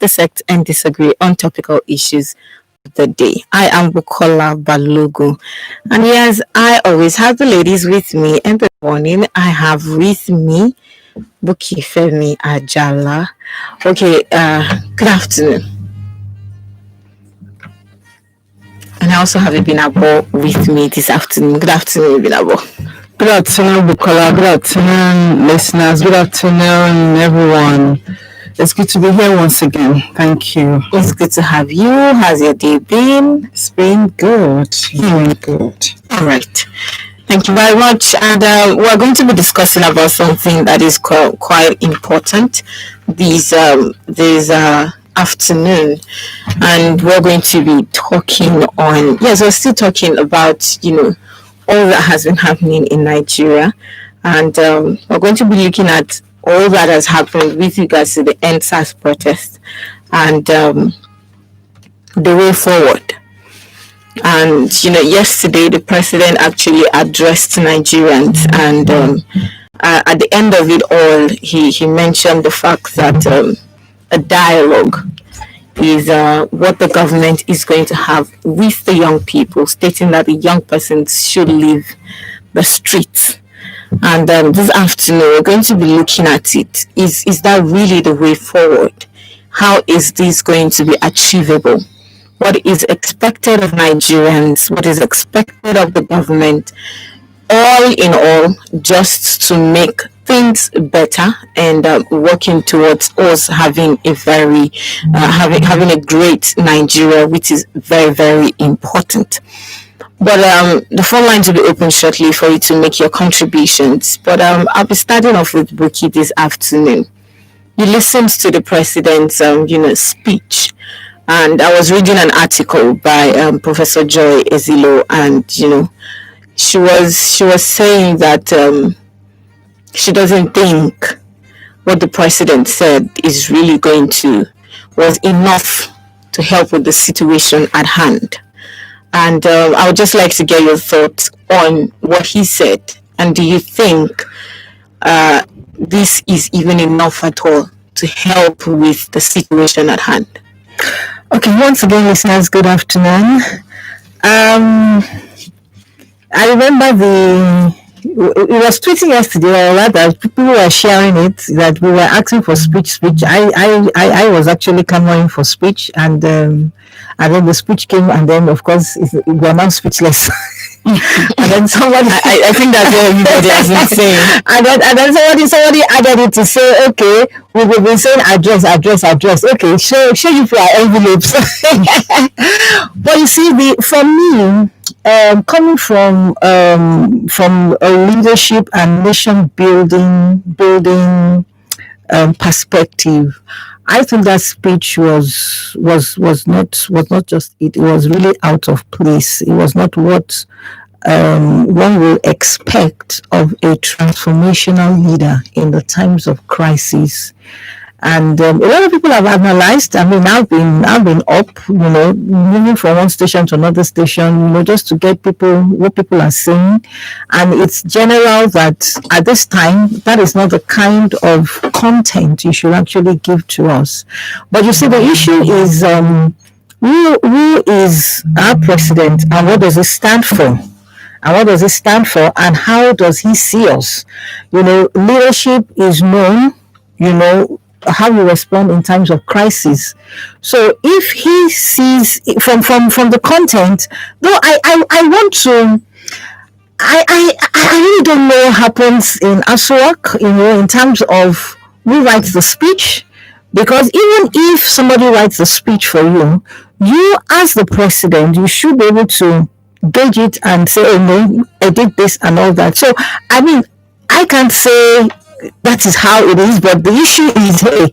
dissect and disagree on topical issues of the day. I am Bukola Balogu, and yes, I always have the ladies with me. And this morning, I have with me Buki Femi Ajala. Okay, good afternoon. And I also have Ibinabo with me this afternoon. Good afternoon, Ibinabo. Good afternoon, Bukola. Good afternoon, listeners. Good afternoon, everyone. It's good to be here once again. Thank you. It's good to have you. How's your day been? It's been good. Good. All right. Thank you very much. And we're going to be discussing about something that is quite important this afternoon. And we're going to be talking on, yes, we're still talking about, all that has been happening in Nigeria. And we're going to be looking at all that has happened with regards to the NSAS protest and the way forward. And, yesterday the president actually addressed Nigerians, and at the end of it all, he mentioned the fact that a dialogue is what the government is going to have with the young people, stating that the young persons should leave the streets. And this afternoon, we're going to be looking at it. Is that really the way forward? How is this going to be achievable? What is expected of Nigerians? What is expected of the government? All in all, just to make things better and working towards us having a very having a great Nigeria, which is very, very important. But the phone lines will be open shortly for you to make your contributions. But I'll be starting off with Buki this afternoon. You listened to the president's speech, and I was reading an article by Professor Joy Ezilo, and she was saying that she doesn't think what the president said is really was enough to help with the situation at hand. And I would just like to get your thoughts on what he said. And do you think this is even enough at all to help with the situation at hand? Okay, once again, listeners, good afternoon. I remember it was tweeting yesterday, or rather, people were sharing it, that we were asking for speech. I was actually clamoring for speech, and then the speech came, and then of course we were now speechless. And then somebody, I think that's what everybody has been saying. And then somebody added it to say, okay, we've been saying address. Okay, show you for our envelopes. But you see, for me, coming from a leadership and nation building perspective, I think that speech was not just it was really out of place. It was not what one will expect of a transformational leader in the times of crisis. And a lot of people have analyzed. I mean, I've been up, moving from one station to another station, just to get what people are saying. And it's general that at this time, that is not the kind of content you should actually give to us. But you see, the issue is who is our president, and what does it stand for? And how does he see us? Leadership is known, how you respond in times of crisis. So if he sees from the content, though I want to, I really don't know what happens in ASUAC, in terms of who writes the speech, because even if somebody writes the speech for you, you as the president, you should be able to gauge it and say, oh no, I did this and all that. So I mean, I can't say that is how it is, but the issue is, hey,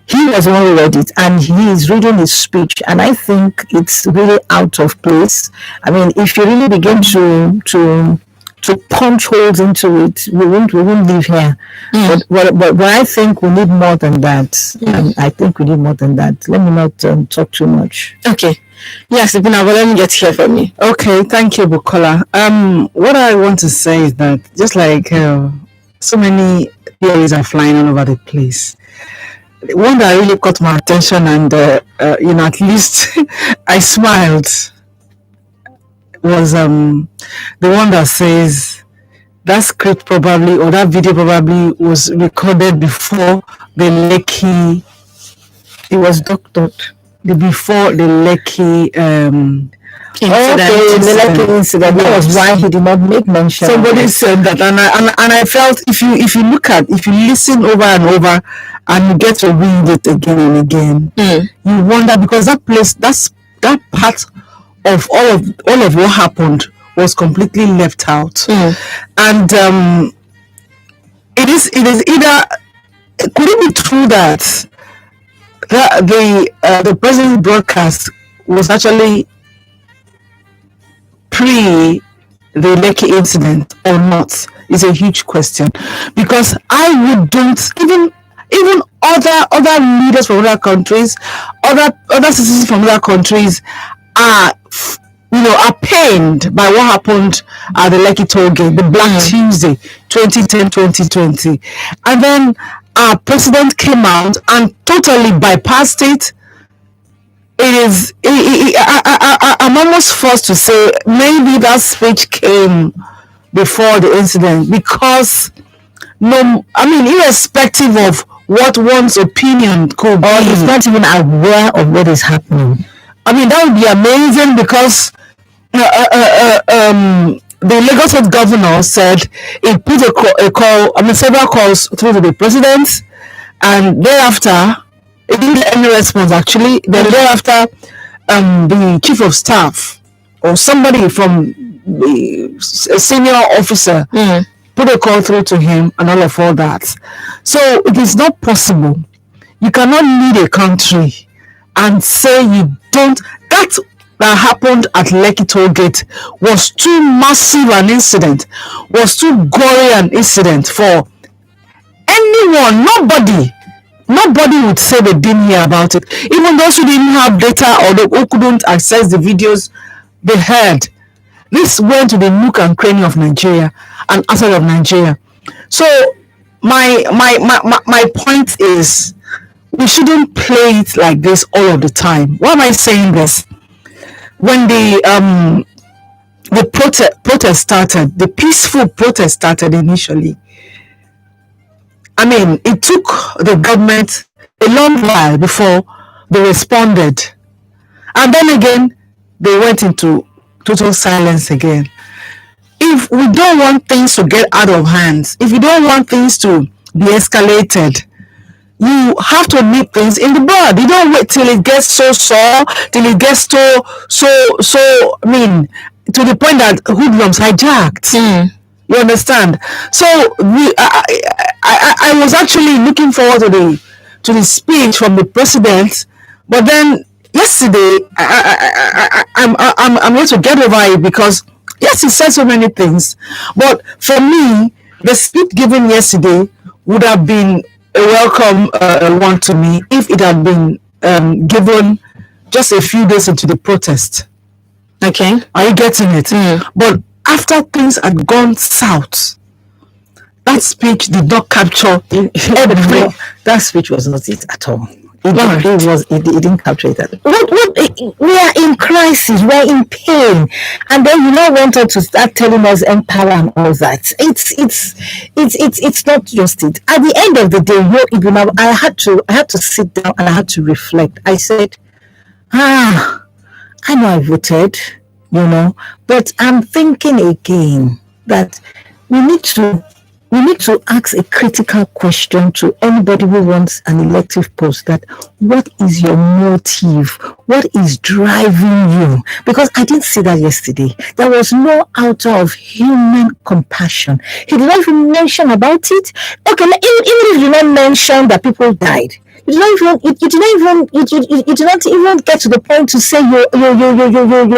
he was the one who read it, and he is reading his speech, and I think it's really out of place. I mean, if you really begin to punch holes into it, we won't live here. But I think we need more than that. I think we need more than that. Let me not talk too much. Okay. Yes, Ibina, but let me get here from you. Okay, thank you, Bukola. What I want to say is that just like so many theories are flying all over the place, one that really caught my attention, and at least I smiled, was the one that says that script probably, or that video probably, was recorded before the Lekki. It was doctored before the Lekki The Lekki incident. That was Yes. why he did not make mention. Somebody said that, and I felt, if you listen over and over, and you get to read it again and again, you wonder, because that part of all of what happened was completely left out, and it is either, could it be true that the president's broadcast was actually pre the Lekki incident or not, is a huge question, because I wouldn't, even other leaders from other countries, other citizens from other countries are are pained by what happened at the Lekki toll gate, the Black Tuesday 2010-2020, and then our president came out and totally bypassed it. I'm almost forced to say maybe that speech came before the incident, because irrespective of what one's opinion could be, Or he's not even aware of what is happening. that would be amazing, because the Lagos State governor said he put several calls through to the president, and thereafter he didn't get any response, actually. Then thereafter, the chief of staff or somebody from a senior officer put a call through to him, and all that. So it is not possible. You cannot lead a country and say you don't. That happened at Lekki toll gate was too massive an incident, was too gory an incident for anyone. Nobody would say they didn't hear about it. Even those who didn't have data, or who couldn't access the videos, they heard. This went to the nook and cranny of Nigeria and outside of Nigeria. So my point is, we shouldn't play it like this all of the time. Why am I saying this? When the protest started, the peaceful protest started initially, it took the government a long while before they responded. And then again, they went into total silence again. If we don't want things to get out of hands, if you don't want things to be escalated, you have to nip things in the bud. You don't wait till it gets so sore, till it gets to the point that hoodlums hijacked. You understand? So I was actually looking forward to the speech from the president, but then yesterday I'm going to get over it, because yes, he said so many things, but for me, the speech given yesterday would have been a welcome one to me if it had been given just a few days into the protest. Okay. Are you getting it? But after things had gone south, that speech did not capture every. That speech was not it at all. It didn't capture it. We are in crisis, we are in pain, and then you now want us to start telling us empower and all that. It's not just it. At the end of the day, I had to sit down and I had to reflect. I said, I know I voted, but I'm thinking again that we need to ask a critical question to anybody who wants an elective post, that what is your motive? What is driving you? Because I didn't see that yesterday. There was no outer of human compassion. He did not even mention about it. Okay, even if you did not mention that people died, you did not even get to the point to say you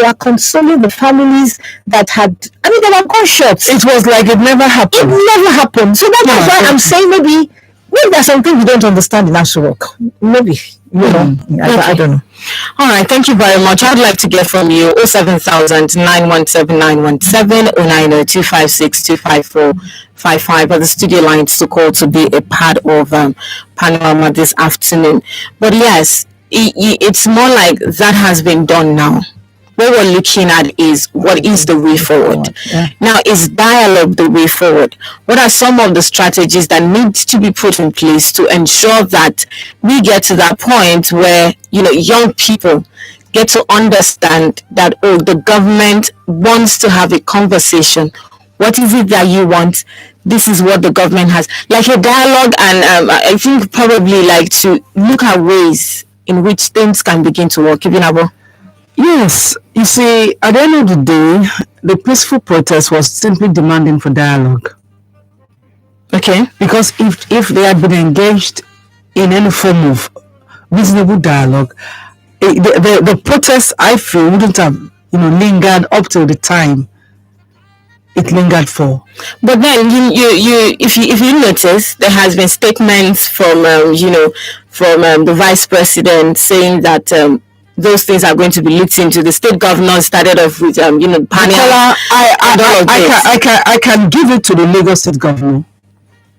are consoling the families that had. They were gunshots. It was like it never happened. It never happened. So that's why I'm saying maybe there's something we don't understand in Ashu Rock. Maybe I don't know. All right, thank you very much. I'd like to get from you 07000 917 917 are the studio lines to call to be a part of Panorama this afternoon. But yes, it's more like that has been done now. What we're looking at is what is the way forward. Yeah. Now, is dialogue the way forward? What are some of the strategies that need to be put in place to ensure that we get to that point where, young people get to understand that, oh, the government wants to have a conversation. What is it that you want? This is what the government has. Like a dialogue, and I think probably like to look at ways in which things can begin to work. Yes, you see, at the end of the day, the peaceful protest was simply demanding for dialogue. Okay. Because if they had been engaged in any form of reasonable dialogue, the protest, I feel, wouldn't have lingered up till the time it lingered for. But then if you notice, there has been statements from the vice president saying that those things are going to be looked into. The state governor started off with Panorama. I can give it to the Lagos state governor.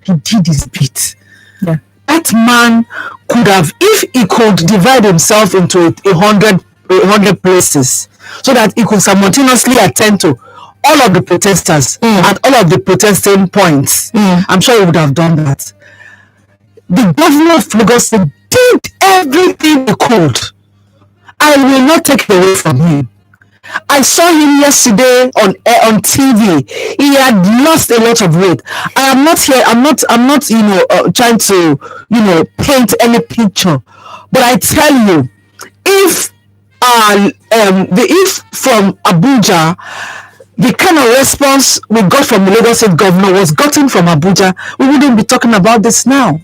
He did his bit. Yeah. That man could have, if he could divide himself into 100 places, so that he could simultaneously attend to all of the protesters at all of the protesting points. I'm sure he would have done that. The governor of Lagos State did everything he could. I will not take it away from him. I saw him yesterday on TV. He had lost a lot of weight. I am not here. I'm not trying to paint any picture. But I tell you, if from Abuja, the kind of response we got from the Lagos State governor was gotten from Abuja, we wouldn't be talking about this now.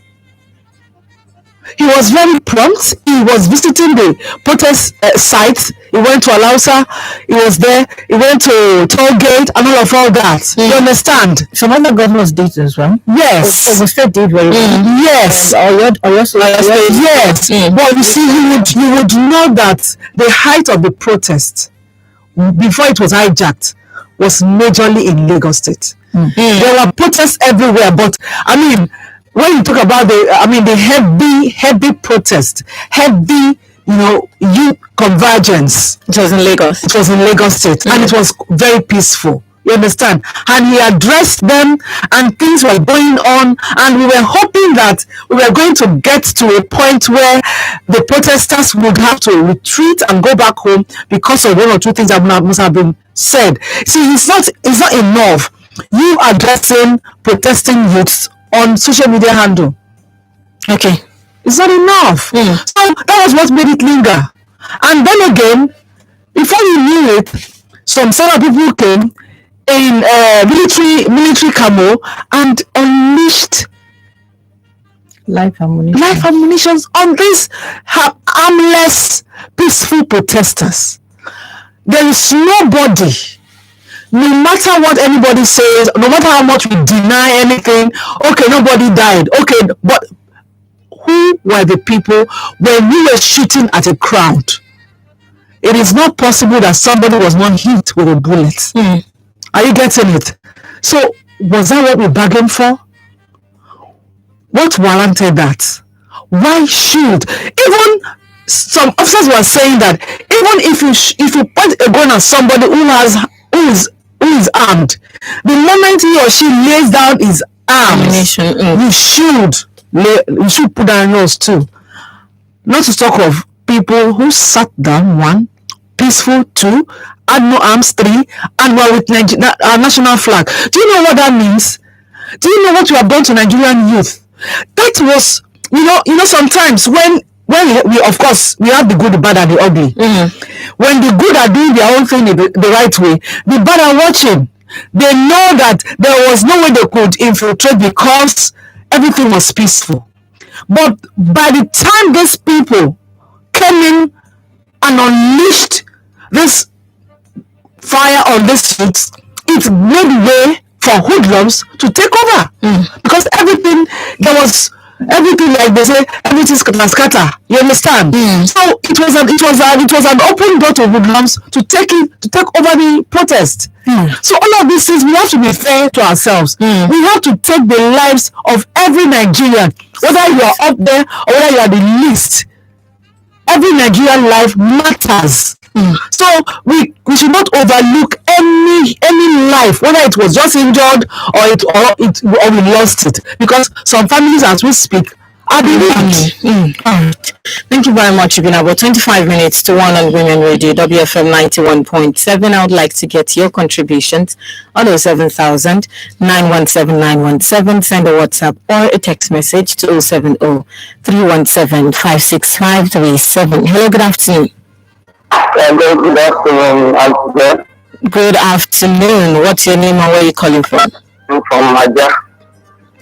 He was very prompt. He was visiting the protest site. He went to Alausa. He was there. He went to Tollgate and all that. You understand? Some other governors did as well. Yes. The state did very well. Yes. Yes. But you see, you would know that the height of the protest before it was hijacked was majorly in Lagos State. There were protests everywhere, but I mean, when you talk about the heavy protest, heavy, youth convergence. It was in Lagos. It was in Lagos State, and it was very peaceful. You understand? And he addressed them, and things were going on, and we were hoping that we were going to get to a point where the protesters would have to retreat and go back home because of one or two things that must have been said. See, it's not enough you addressing protesting youths on social media handle. Okay. It's not enough. So that was what made it linger. And then again, before you knew it, some people came in military camo and unleashed live ammunition on these harmless, peaceful protesters. There is nobody, no matter what anybody says, no matter how much we deny anything, okay, nobody died. Okay, but who were the people when we were shooting at a crowd? It is not possible that somebody was not hit with a bullet. Are you getting it? So, was that what we bargained for? What warranted that? Why should? Even some officers were saying that even if you point a gun at somebody who is armed, the moment he or she lays down his arms, we should put down yours too. Not to talk of people who sat down, one, peaceful, two, had no arms, three, and were with our national flag. Do you know what that means? Do you know what you have done to Nigerian youth? That was, sometimes when we of course we have the good, the bad, and the ugly. When the good are doing their own thing the right way, the bad are watching. They know that there was no way they could infiltrate because everything was peaceful. But by the time these people came in and unleashed this fire on these youths, it made way for hoodlums to take over. Because everything, there was everything, like they say, everything scatter. You understand? So it was an open door to hoodlums to take over the protest. So all of these things, we have to be fair to ourselves. We have to take the lives of every Nigerian, whether you are up there or whether you are the least. Every Nigerian life matters. So we should not overlook any life, whether it was just injured or we lost it, because some families, as we speak, are bereaved. Thank you very much. You've been about 25 minutes to One on Women Radio, WFM 91.7. I would like to get your contributions on 07000 917 917. Send a WhatsApp or a text message to 070 317 56537. Hello, good afternoon. Hello, good afternoon. I'm there. Good afternoon. What's your name and where are you calling from? I'm from Maja.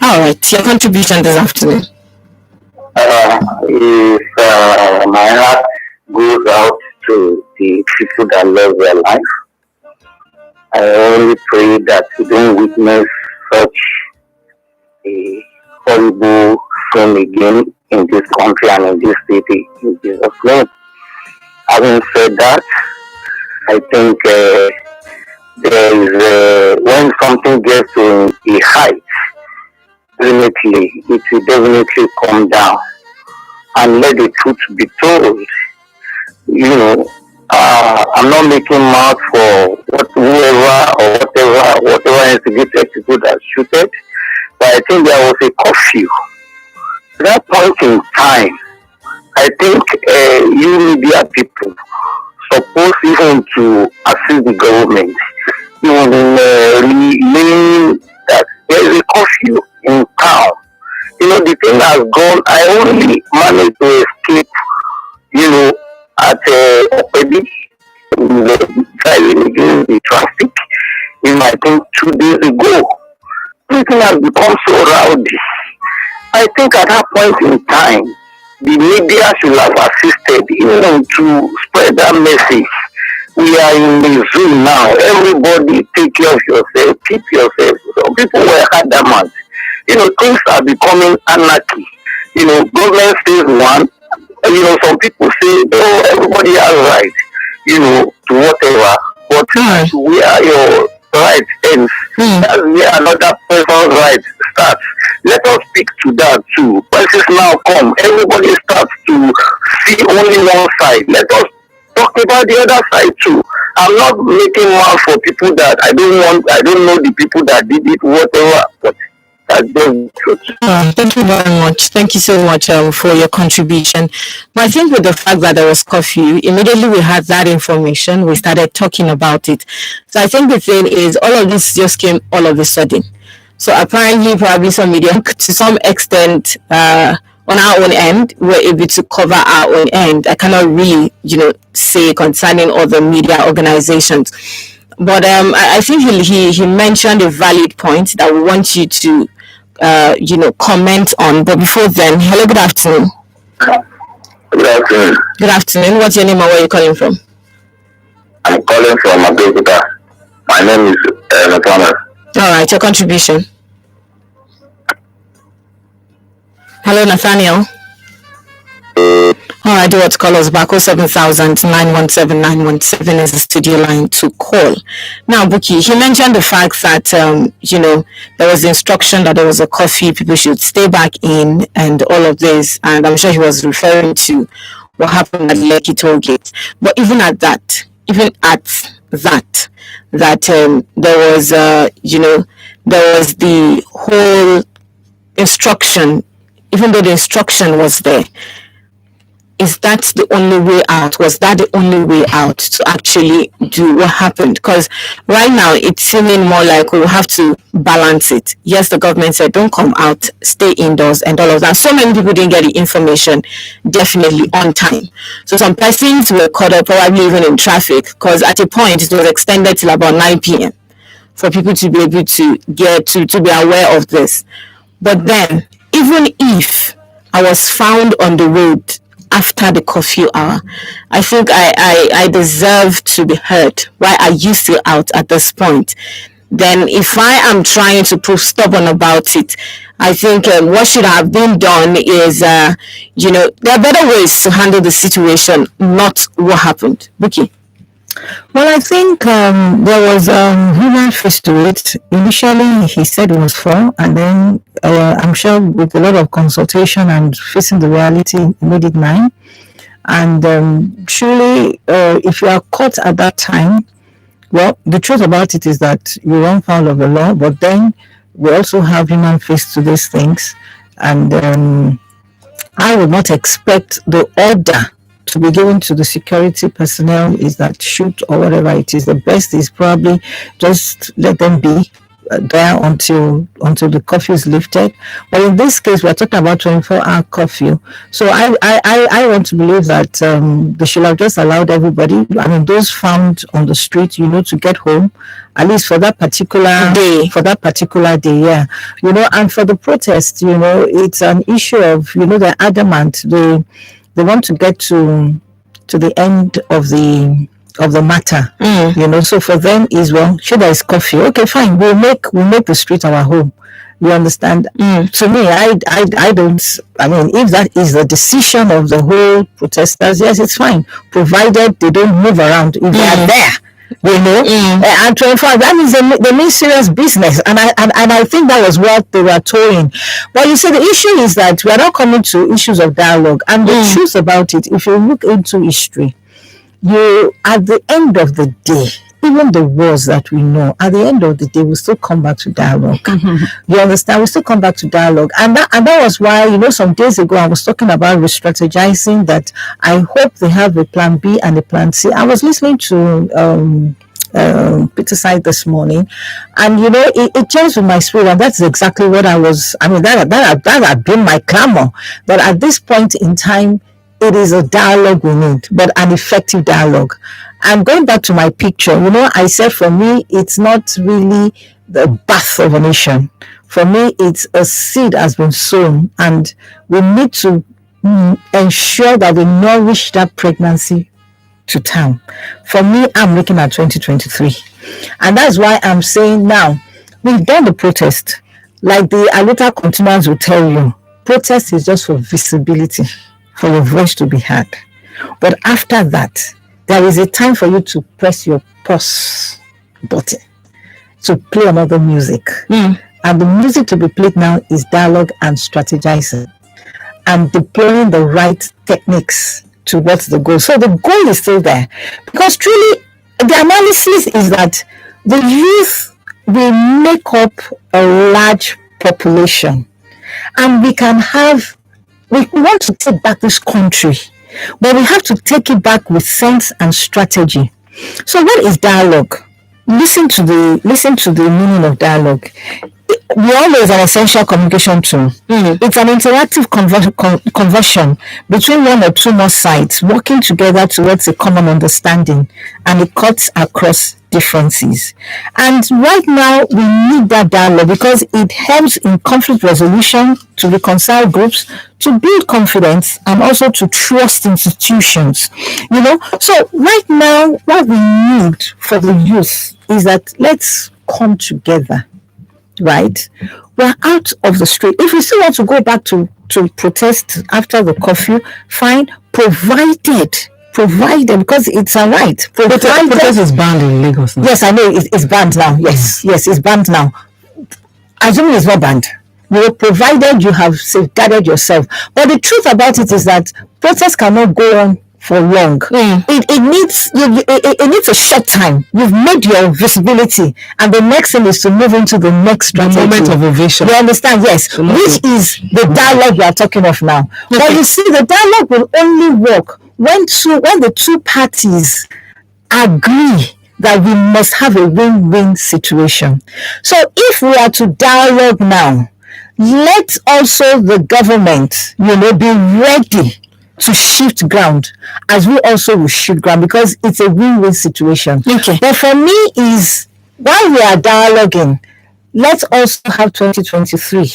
All right, your contribution this afternoon. If my heart goes out to the people that love their life, I only pray that we don't witness such a horrible thing again in this country and in this city. In Jesus' name. Having said that, I think there is when something gets to a height, definitely it will definitely come down, and let the truth be told. I'm not making mouth for whatever instigated people that shooted, but I think there was a curfew. At that point in time, I think you media people supposed even to assist the government in relaying that there is a curfew in town. The thing has gone. I only managed to escape, at Opedi, driving against the traffic, I think 2 days ago. Everything has become so rowdy. I think at that point in time, the media should have assisted to spread that message. We are in the Zoom now. Everybody take care of yourself, keep yourself. Some people were adamant. Things are becoming anarchy. Government says one. Some people say, oh, everybody has right, to whatever. But where your right ends, that's where another person's right starts. Let us speak to that too. Crisis now come. Everybody starts to see only one side. Let us talk about the other side too. I'm not making mouth for people that I don't know the people that did it, whatever. But that's the truth. Thank you very much. Thank you so much for your contribution. But I think with the fact that there was curfew, immediately we had that information, we started talking about it. So I think the thing is, all of this just came all of a sudden. So apparently, probably some media, to some extent, on our own end, we're able to cover our own end. I cannot really, say concerning other media organizations. But I think he mentioned a valid point that we want you to, comment on. But before then, hello, good afternoon. Good afternoon. Good afternoon. What's your name and where are you calling from? I'm calling from Abeokuta. My name is Nathaniel. All right, your contribution. Hello, Nathaniel. All right, do what to call us back. 07000 917 917 is the studio line to call. Now, Buki, he mentioned the fact that, there was the instruction that there was a curfew, people should stay back in and all of this. And I'm sure he was referring to what happened at Lekki toll gate. But even at that, there was, there was the whole instruction, even though the instruction was there. Is that the only way out? Was that the only way out to actually do what happened? Because right now it's seeming more like we'll have to balance it. Yes, the government said don't come out, stay indoors and all of that. So many people didn't get the information definitely on time. So some persons were caught up probably even in traffic, because at a point it was extended till about 9 p.m. for people to be able to get to be aware of this. But then, even if I was found on the road after the curfew hour, I think I deserve to be heard. Why are you still out at this point? then if I am trying to prove stubborn about it, I think what should have been done is, there are better ways to handle the situation, not what happened. Vicky? Well, I think there was human face to it. Initially, he said it was 4, and then I'm sure with a lot of consultation and facing the reality, he made it 9. And truly, if you are caught at that time, well, the truth about it is that you run foul of the law, but then we also have human face to these things. And I would not expect the order to be given to the security personnel is that shoot or whatever it is. The best is probably just let them be there until the curfew is lifted. But in this case, we're talking about 24-hour curfew. So I want to believe that they should have just allowed everybody, I mean, those found on the street, to get home, at least for that particular day. Yeah. And for the protest, it's an issue of, they're adamant. They want to get to the end of the matter, So for them is, well, sure, there is curfew. Okay, fine. We'll make the street our home. You understand? To me, I don't. I mean, if that is the decision of the whole protesters, yes, it's fine, provided they don't move around. If they are there. And 24, that means they mean serious business, and I think that was what they were toying. But you see, the issue is that we are not coming to issues of dialogue, and the truth about it, if you look into history, at the end of the day, even the wars that we know, at the end of the day, we still come back to dialogue. You understand? We still come back to dialogue, and that was why, some days ago I was talking about re-strategizing. That I hope they have a plan B and a plan C. I was listening to Peter Side this morning, and it changed with my spirit, and that's exactly what I was. I mean, that had been my clamor. That at this point in time, it is a dialogue we need, but an effective dialogue. And going back to my picture, I said for me, it's not really the birth of a nation. For me, it's a seed has been sown, and we need to ensure that we nourish that pregnancy to term. For me, I'm looking at 2023. And that's why I'm saying now, we've done the protest. Like the Alita continuance will tell you, protest is just for visibility, for your voice to be heard. But after that, there is a time for you to press your pause button to play another music. And the music to be played now is dialogue and strategizing and deploying the right techniques towards the goal. So the goal is still there, because truly the analysis is that the youth will make up a large population, and we want to take back this country, but we have to take it back with sense and strategy. So what is dialogue? Listen to the meaning of dialogue. We all know it's an essential communication tool. It's an interactive conversion between one or two more sides working together towards a common understanding, and it cuts across differences. And right now we need that dialogue because it helps in conflict resolution, to reconcile groups, to build confidence, and also to trust institutions. So right now what we need for the youth is that let's come together. Right, we're out of the street. If we still want to go back to protest after the curfew, fine, provided because it's a right. Protest is banned in Lagos now. Yes, I know it's banned now. Yes, it's banned now. Assuming it's not banned, provided you have safeguarded yourself. But the truth about it is that protests cannot go on for long. It needs a short time. You've made your visibility, and the next thing is to move into the next strategy. The moment of ovation. You understand? Yes, which is the dialogue we are talking of now. But you see, the dialogue will only work when the two parties agree that we must have a win-win situation. So if we are to dialogue now, let also the government, be ready to shift ground, as we also will shift ground, because it's a win-win situation. Okay. But for me is, while we are dialoguing, let's also have 2023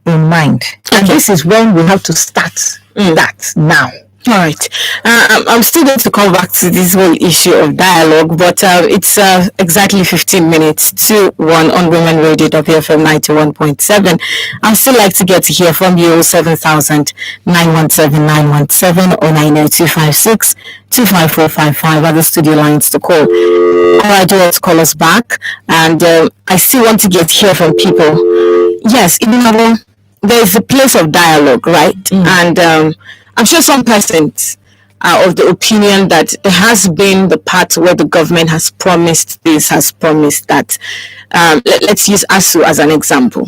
in mind. And this is when we have to start that now. All right. I'm still going to come back to this whole issue of dialogue, but it's exactly 15 minutes to 1 on Women Radio WFM 91.7. I'd still like to get to hear from you. 7000 917 or 90256 25455 are the studio lines to call. All right, do want to call us back. And I still want to get here from people. Yes, there's a place of dialogue, right? And I'm sure some persons are of the opinion that there has been the part where the government has promised this, has promised that. Let's use ASU as an example.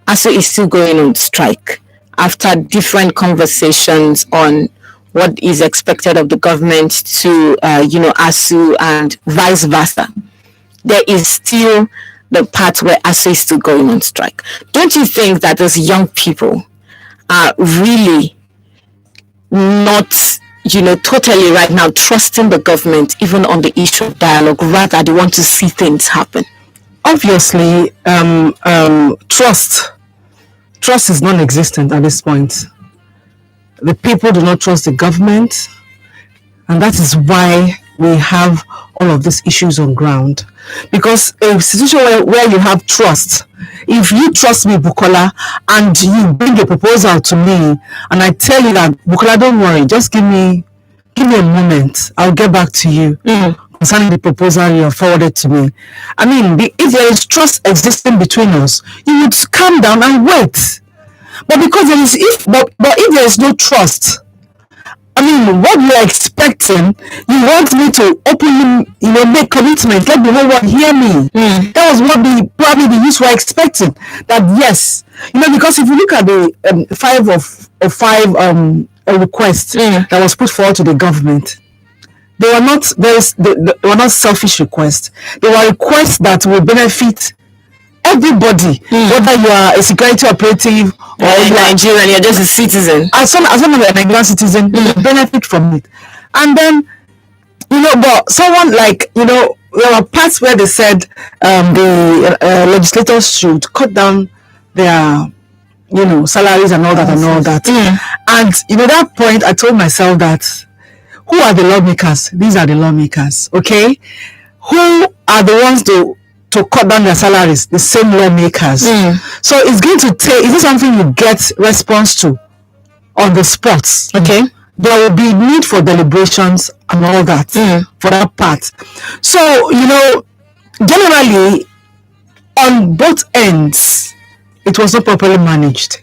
ASU is still going on strike after different conversations on what is expected of the government to, ASU and vice versa. There is still the part where ASU is still going on strike. Don't you think that those young people are really not totally right now trusting the government even on the issue of dialogue, rather they want to see things happen? Obviously, trust is non-existent at this point. The people do not trust the government, and that is why we have all of these issues on ground. Because a situation where you have trust, if you trust me, Bukola, and you bring a proposal to me, and I tell you that, Bukola, don't worry, just give me a moment, I'll get back to you concerning the proposal you have forwarded to me. I mean, if there is trust existing between us, you would calm down and wait. But because if there is no trust, I mean, what you're expecting, you want me to openly, make commitment, let the whole world hear me. That was what probably the youth were expecting. That yes, because if you look at the 5 of 5 requests that was put forward to the government, they were not selfish requests. They were requests that will benefit everybody, whether you are a security operative or in Nigeria, you're just a citizen. As long as you're a Nigerian citizen, you benefit from it. And then, but someone like, there were parts where they said the legislators should cut down their, salaries and all that and all that. And, that point, I told myself that, who are the lawmakers? These are the lawmakers, okay? Who are the ones to cut down their salaries? The same lawmakers. So it's going to take, is this something you get response to on the spot? Okay. There will be need for deliberations and all that for that part. So, generally, on both ends, it was not properly managed.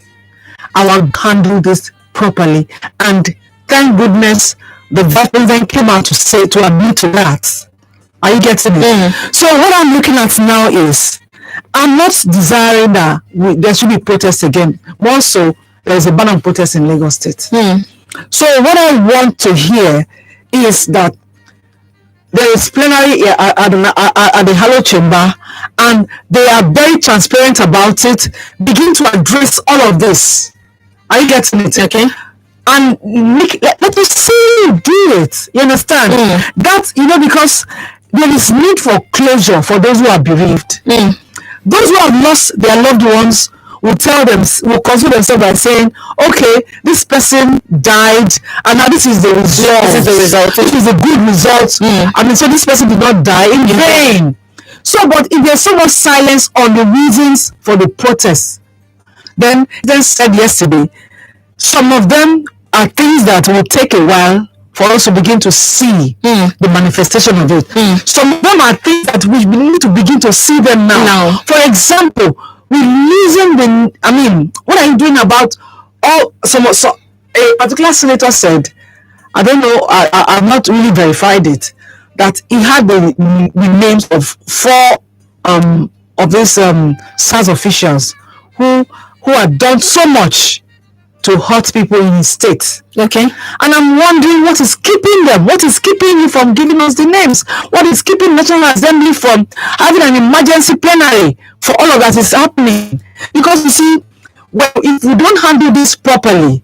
I will handle this properly, and thank goodness the vice president came out to admit to that. Are you getting it? So what I'm looking at now is, I'm not desiring that there should be protests again. More so, there is a ban on protests in Lagos State. So what I want to hear is that there is plenary at the Hello Chamber, and they are very transparent about it. Begin to address all of this. Are you getting it? Okay. And let us see you do it. You understand? That, because there is need for closure for those who are bereaved. Those who have lost their loved ones will console themselves by saying, okay, this person died, and now this is the result. This is the result. This is a good result. I mean, so this person did not die in vain. So, but if there's so much silence on the reasons for the protests, then said yesterday, some of them are things that will take a while for us to begin to see the manifestation of it. Some of them are things that we need to begin to see them now. For example, what are you doing about a particular senator said, I don't know, I've not really verified it, that he had the names of 4 of these SARS officials who had done so much to hurt people in his state. Okay. And I'm wondering what is keeping them? What is keeping you from giving us the names? What is keeping National Assembly from having an emergency plenary for all of that is happening? Because you see, if we don't handle this properly,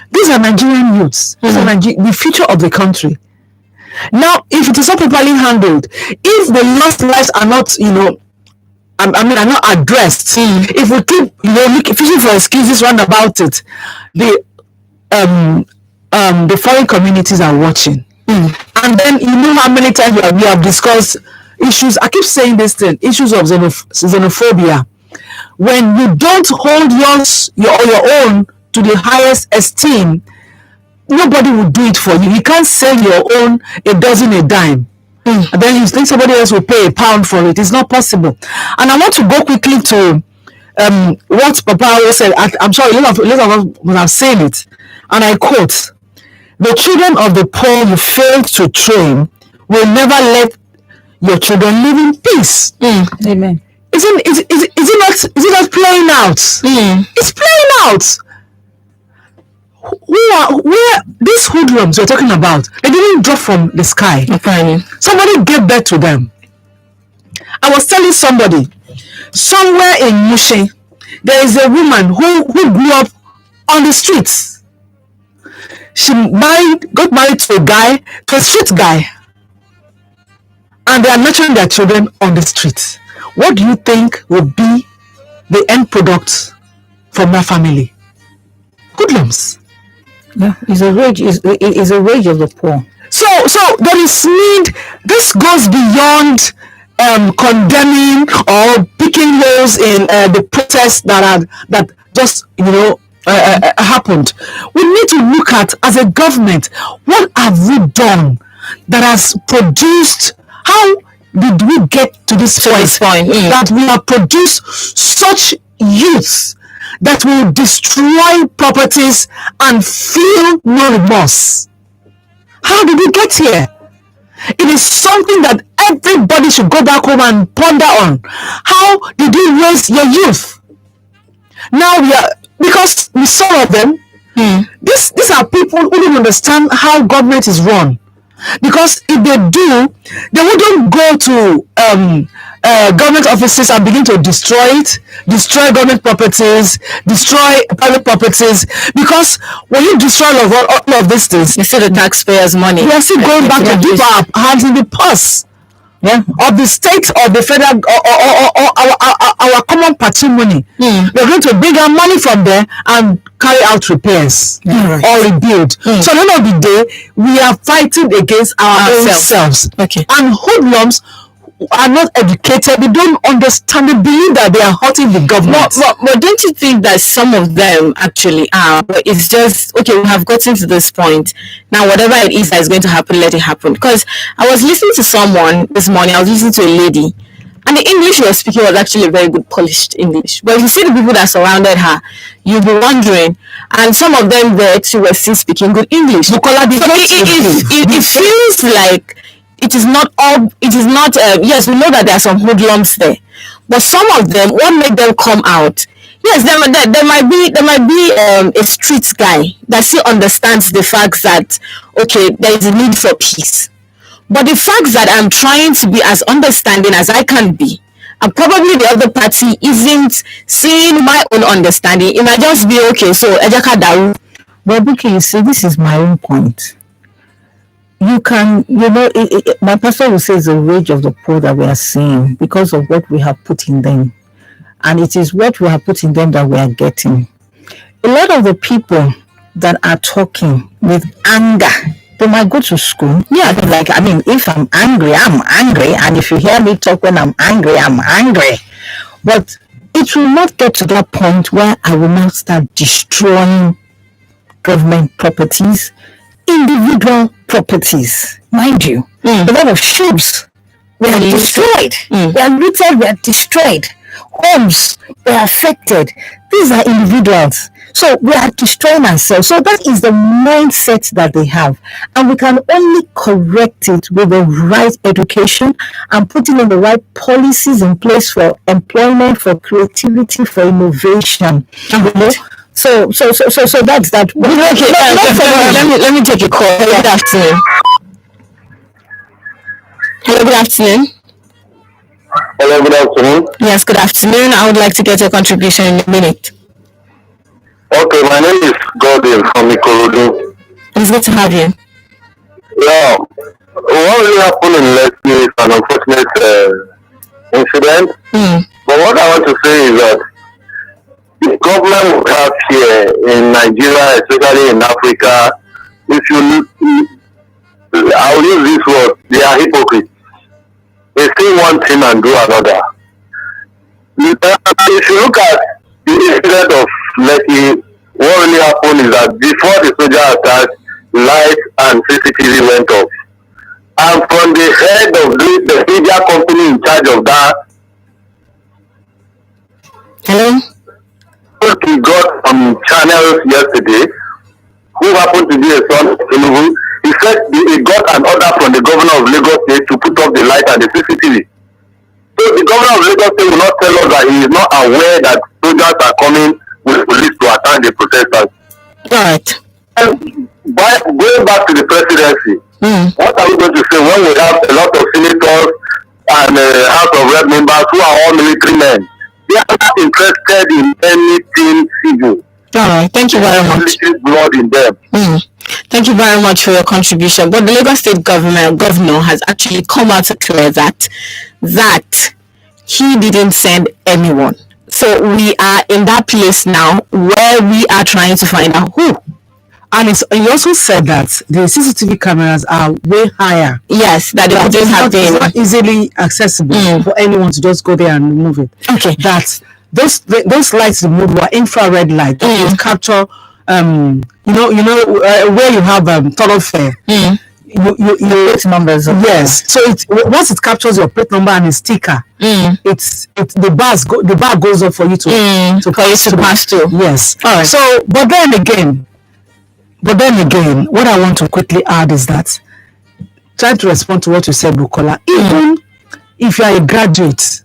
these are Nigerian youths. These are the future of the country. Now, if it is not properly handled, if the lost lives are not, are not addressed. If we keep, fishing for excuses round about it, the the foreign communities are watching. And then you know how many times we have discussed issues. I keep saying this thing, issues of xenophobia. When you don't hold your own to the highest esteem, nobody will do it for you. You can't sell your own a dozen a dime. And then you think somebody else will pay £1 for it. It's not possible. And I want to go quickly to what Papa always said. I'm sorry, a lot of us must have seen it. And I quote, "The children of the poor you failed to train will never let your children live in peace." Amen. Is it not playing out? It's playing out. Where these hoodlums we're talking about, they didn't drop from the sky. Okay. Somebody gave birth to them. I was telling somebody, somewhere in Mushe, there is a woman who grew up on the streets. She got married to a street guy, and they are nurturing their children on the streets. What do you think will be the end product from that family? Hoodlums. Yeah, it's a rage. It's a rage of the poor. So there is need. This goes beyond condemning or picking holes in the protests that just happened. We need to look at, as a government, what have we done that has produced? How did we get to this point that we have produced such youths that will destroy properties and feel no remorse? How did we get here? It is something that everybody should go back home and ponder on. How did you raise your youth? Now because with some of them, these are people who don't understand how government is run. Because if they do, they wouldn't go to government offices and begin to destroy government properties, destroy private properties. Because when you destroy all of these things, You see the taxpayers' money. we are still going back to dip our hands in the purse of the state, of the federal, or our common patrimony. We're going to bring our money from there and carry out repairs or rebuild. So at the end of the day, we are fighting against our own selves. Okay. And hoodlums are not educated. They don't understand. They believe that they are hurting the government. But don't you think that some of them actually are? But it's just, okay, we have gotten to this point. Now, whatever it is that is going to happen, let it happen. Because I was listening to someone this morning, I was listening to a lady, and the English she was speaking was actually very good, polished English. But if you see the people that surrounded her, you'll be wondering, and some of them there too were still speaking good English. So it feels like it is not all, yes, we know that there are some hoodlums there, but some of them, what made them come out? Yes, there might be a street guy that still understands the fact that, okay, there is a need for peace. But the fact that I'm trying to be as understanding as I can be, and probably the other party isn't seeing my own understanding, it might just be, okay, so Ejaka Daru. But Buki, you see, this is my own point. You can, my pastor will say it's the rage of the poor that we are seeing because of what we have put in them. And it is what we have put in them that we are getting. A lot of the people that are talking with anger, they might go to school. Yeah, if I'm angry, I'm angry. And if you hear me talk when I'm angry, I'm angry. But it will not get to that point where I will now start destroying government properties, individual properties, mind you. A lot of shops were destroyed. They are looted, they are destroyed. Homes were affected. These are individuals. So we are destroying ourselves. So that is the mindset that they have. And we can only correct it with the right education and putting in the right policies in place for employment, for creativity, for innovation. So that's that. Okay, let me take a call. Good afternoon. Hello, good afternoon. Hello, good afternoon. Yes, good afternoon. I would like to get your contribution in a minute. Okay, my name is Gordon from Ikorodu. It's good to have you. Yeah, what really happened in Leslie is an unfortunate incident. But what I want to say is that the government we have here in Nigeria, especially in Africa, if you, I'll use this word, they are hypocrites. They say one thing and do another. If you look at the incident of Lekki, what really happened is that before the soldier attack, light and CCTV went off. And from the head of the media company in charge of that, Hello? he got some channels yesterday, who happened to be a son of Tinubu. He said he got an order from the governor of Lagos State to put up the light and the CCTV. So the governor of Lagos State will not tell us that he is not aware that soldiers are coming with police to attack the protesters. Right. And going back to the presidency, what are we going to say when we have a lot of senators and House of Rep members who are all military men? They are not interested in anything civil. All right. Thank you very much. Military blood in them. Thank you very much for your contribution. But the Lagos State governor has actually come out to clear that he didn't send anyone. So we are in that place now where we are trying to find out who. And he also said that the CCTV cameras are way higher. Yes, that the footage have been not easily accessible for anyone to just go there and remove it. Okay. That those lights removed were infrared lights that would capture where you have thoroughfare. You plate numbers. Yes. So once it captures your plate number and a sticker, the bar goes up for you to pass through. Yes. All right. So, but then again, what I want to quickly add is that, trying to respond to what you said, Bukola, even if you are a graduate,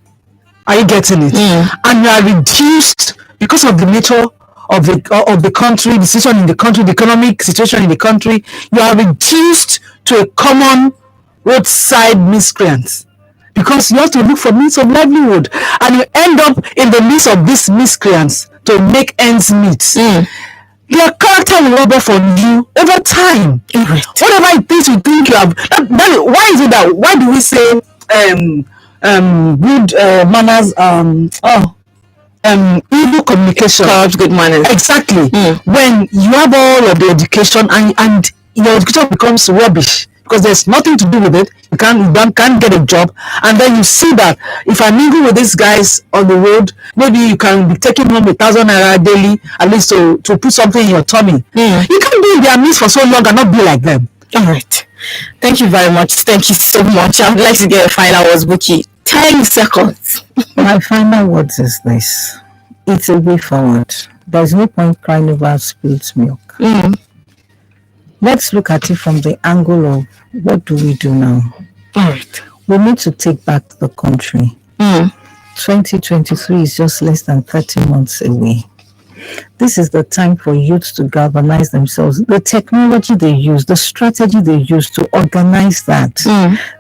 are you getting it? And you are reduced because of the nature of the country, the situation in the country, the economic situation in the country, you are reduced to a common roadside miscreant because you have to look for means of livelihood, and you end up in the midst of these miscreants to make ends meet. Their character will rubber from you over time. Right. Whatever it is you think you have. Why is it that? Why do we say good manners? Evil communication corrupts good manners. Exactly. When you have all of the education and your education becomes rubbish because there's nothing to do with it, you can't get a job, and then you see that if I mingle with these guys on the road, maybe you can be taking home 1,000 naira daily at least to put something in your tummy. You can't be in their midst for so long and not be like them. All right. Thank you very much. Thank you so much. I would like to get a final words, Buki. 10 seconds. My final words is this: it's a way forward. There's no point crying over spilled milk. Let's look at it from the angle of what do we do now? All right. We need to take back the country. 2023 is just less than 30 months away. This is the time for youth to galvanize themselves. The technology they use, the strategy they use to organize that,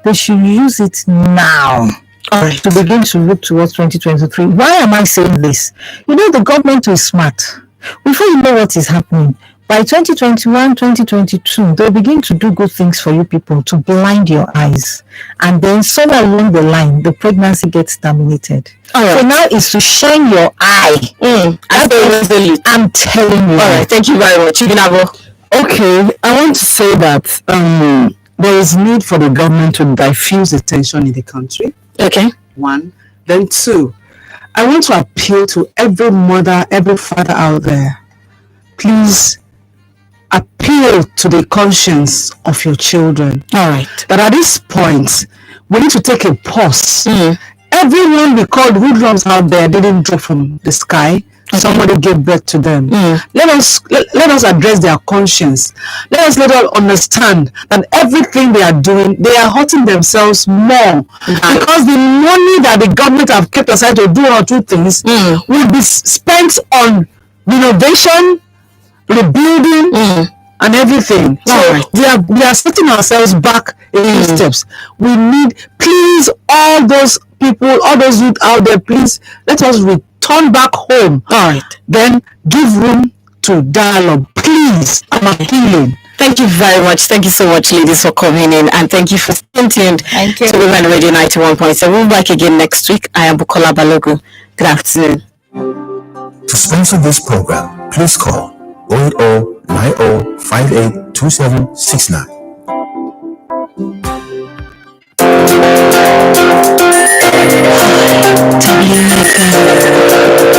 they should use it now. All right, to begin to look towards 2023. Why am I saying this? The government is smart. Before you know what is happening, by 2021, 2022, they'll begin to do good things for you people to blind your eyes. And then somewhere along the line, the pregnancy gets terminated. Right. So now it's to shine your eye. I'm telling you. All right, thank you very much. Okay, I want to say that there is need for the government to diffuse the tension in the country. Okay. 1. Then 2, I want to appeal to every mother, every father out there. Please appeal to the conscience of your children. All right. That at this point, we need to take a pause. Everyone we called hoodlums out there didn't drop from the sky. Somebody gave birth to them. Let us address their conscience. Let us understand that everything they are doing, they are hurting themselves more because the money that the government have kept aside to do one or two things will be spent on renovation, rebuilding, and everything. So we are setting ourselves back a few steps. We need, please, all those people, all those youth out there, please let us return back home. All right. Then give room to dialogue. Please, I'm appealing. Thank you very much. Thank you so much, ladies, for coming in, and thank you for staying tuned to Women Radio 91.7. We'll be back again next week. I am Bukola Balogun. Good afternoon. To sponsor this program, please call 080 90582769. Tabionica.